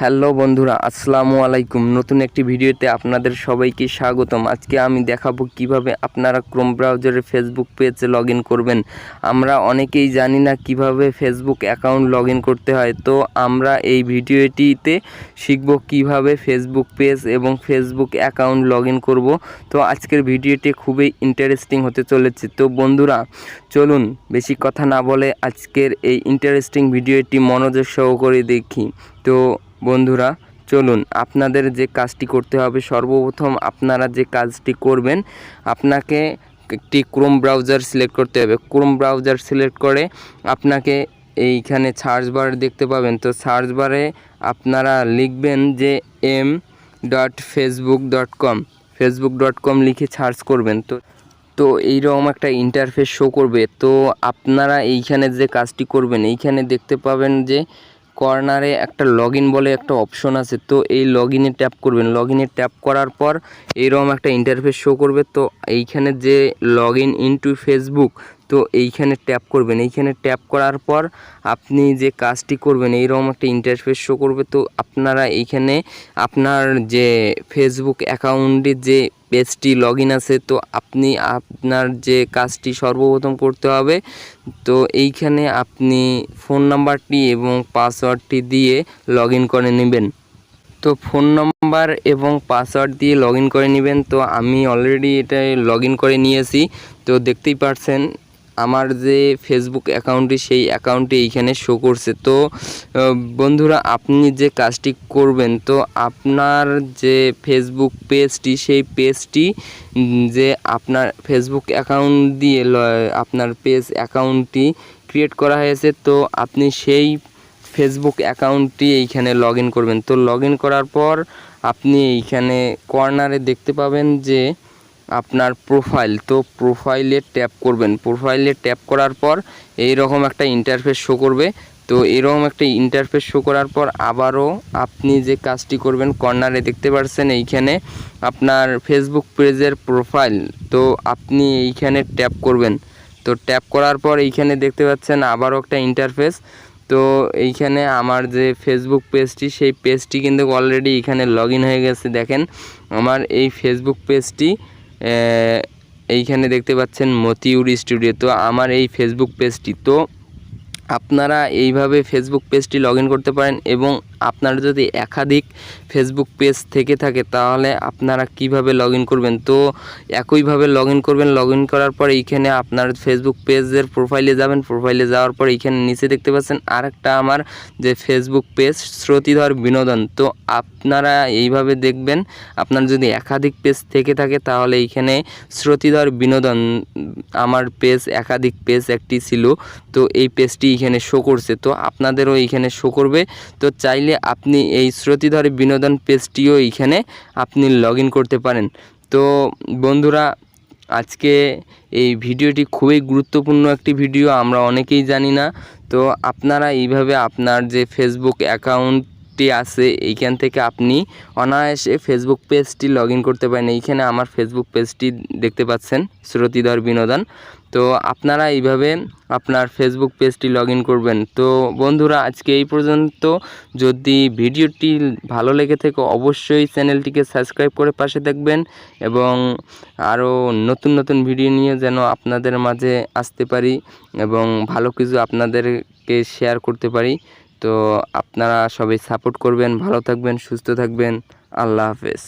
Hello বন্ধুরা, আসসালামু আলাইকুম। নতুন একটি ভিডিওতে আপনাদের সবাইকে স্বাগতম। আজকে আমি দেখাবো কিভাবে আপনারা ক্রোম ব্রাউজারে ফেসবুক পেজে লগ ইন করবেন। আমরা অনেকেই জানি না কিভাবে ফেসবুক অ্যাকাউন্ট লগ ইন করতে হয়। তো আমরা এই ভিডিওটিতে শিখব কিভাবে ফেসবুক পেজ এবং ফেসবুক অ্যাকাউন্ট লগ ইন করব। তো আজকের ভিডিওটি খুবই ইন্টারেস্টিং হতে চলেছে। তো বন্ধুরা চলুন বেশি কথা না বলে আজকের এই ইন্টারেস্টিং ভিডিওটি মনোযোগ সহকারে দেখি। তো বন্ধুরা চলুন, আপনাদের যে কাজটি করতে হবে, সর্বপ্রথম আপনারা যে কাজটি করবেন, আপনাকে একটি ক্রোম ব্রাউজার সিলেক্ট করতে হবে। ক্রোম ব্রাউজার সিলেক্ট করে আপনাকে এইখানে সার্চ বার দেখতে পাবেন। তো সার্চ বারে আপনারা লিখবেন যে facebook.com লিখে সার্চ করবেন। তো এইরকম একটা ইন্টারফেস শো করবে। তো আপনারা এইখানে যে কাজটি করবেন, এইখানে দেখতে পাবেন যে কর্নারে একটা লগইন বলে একটা অপশন আছে। তো এই লগইনে ট্যাপ করবেন। লগইনে ট্যাপ করার পর এইরকম একটা ইন্টারফেস শো করবে। তো এইখানে যে লগইন ইনটু ফেসবুক, তো এইখানে ট্যাপ করবেন। এইখানে ট্যাপ করার পর আপনি যে কাজটি করবেন এইরকম একটা ইন্টারফেস শো করবে। তো আপনারা এইখানে আপনার যে ফেসবুক অ্যাকাউন্টে যে পেজটি লগ ইন আছে, তো আপনি আপনার যে কাজটি সর্বপ্রথম করতে হবে, তো এইখানে আপনি ফোন নাম্বারটি এবং পাসওয়ার্ডটি দিয়ে লগ ইন করে নেবেন। তো ফোন নাম্বার এবং পাসওয়ার্ড দিয়ে লগ ইন করে নেবেন। তো আমি অলরেডি এটা লগ ইন করে নিয়েছি। তো দেখতেই পাচ্ছেন আমার যে ফেসবুক অ্যাকাউন্টটি, সেই অ্যাকাউন্টটি এইখানে শো করছে। তো বন্ধুরা আপনি যে কাজটি করবেন, তো আপনার যে ফেসবুক পেজটি, সেই পেজটি যে আপনার ফেসবুক অ্যাকাউন্ট দিয়ে আপনার পেজ অ্যাকাউন্টটি ক্রিয়েট করা হয়েছে, তো আপনি সেই ফেসবুক অ্যাকাউন্টটি এইখানে লগ ইন করবেন। তো লগ ইন করার পর আপনি এইখানে কর্নারে দেখতে পাবেন যে আপনার প্রোফাইল, তো প্রোফাইলে ট্যাপ করবেন। প্রোফাইলে ট্যাপ করার পর এইরকম একটা ইন্টারফেস শো করবে। তো এরকম একটা ইন্টারফেস শো করার পর আবারও আপনি যে কাজটি করবেন, কর্নারে দেখতে পাচ্ছেন এইখানে আপনার ফেসবুক পেজের প্রোফাইল, তো আপনি এইখানে ট্যাপ করবেন। তো ট্যাপ করার পর এইখানে দেখতে পাচ্ছেন আবারও একটা ইন্টারফেস। তো এইখানে আমার যে ফেসবুক পেজটি, সেই পেজটি কিন্তু অলরেডি এখানে লগ ইন হয়ে গেছে। দেখেন আমার এই ফেসবুক পেজটি এইখানে দেখতে পাচ্ছেন মতিউর স্টুডিও। তো আমার এই ফেসবুক পেজটি, তো আপনারা এইভাবে ফেসবুক পেজটি লগ ইন করতে পারেন। এবং আপনার যদি একাধিক ফেসবুক পেজ থেকে থাকে, তাহলে আপনারা কিভাবে লগ ইন করবেন, তো একইভাবে লগ ইন করবেন। লগ ইন করার পর এইখানে আপনার ফেসবুক পেজের প্রোফাইলে যাবেন। প্রোফাইলে যাওয়ার পর এইখানে নিচে দেখতে পাচ্ছেন আরেকটা আমার যে ফেসবুক পেজ শ্রুতিধর বিনোদন। তো আপনারা এইভাবে দেখবেন, আপনার যদি একাধিক পেজ থেকে থাকে, তাহলে এইখানে শ্রুতিধর বিনোদন আমার পেজ, একাধিক পেজ একটি ছিল, তো এই পেজটি এখানে শো করছে। তো আপনাদেরও এইখানে শো করবে। তো চাইলে আপনি এই শ্রুতিধর বিনোদন পেজটিও এইখানে আপনি লগ ইন করতে পারেন। তো বন্ধুরা আজকে এই ভিডিওটি খুবই গুরুত্বপূর্ণ একটি ভিডিও, আমরা অনেকেই জানি না। তো আপনারা এইভাবে আপনার যে ফেসবুক অ্যাকাউন্টটি আছে, এইখান থেকে আপনি অনায়াসে ফেসবুক পেজটি লগ ইন করতে পারেন। এইখানে আমার ফেসবুক পেজটি দেখতে পাচ্ছেন শ্রুতিধর বিনোদন। তো আপনারা এইভাবে আপনার ফেসবুক পেজটি লগ ইন করবেন। তো বন্ধুরা আজকে এই পর্যন্ত। যদি ভিডিওটি ভালো লেগে থাকে অবশ্যই চ্যানেলটিকে সাবস্ক্রাইব করে পাশে থাকবেন, এবং আরও নতুন নতুন ভিডিও নিয়ে যেন আপনাদের মাঝে আসতে পারি এবং ভালো কিছু আপনাদেরকে শেয়ার করতে পারি। তো আপনারা সবাই সাপোর্ট করবেন, ভালো থাকবেন, সুস্থ থাকবেন। আল্লাহ হাফেজ।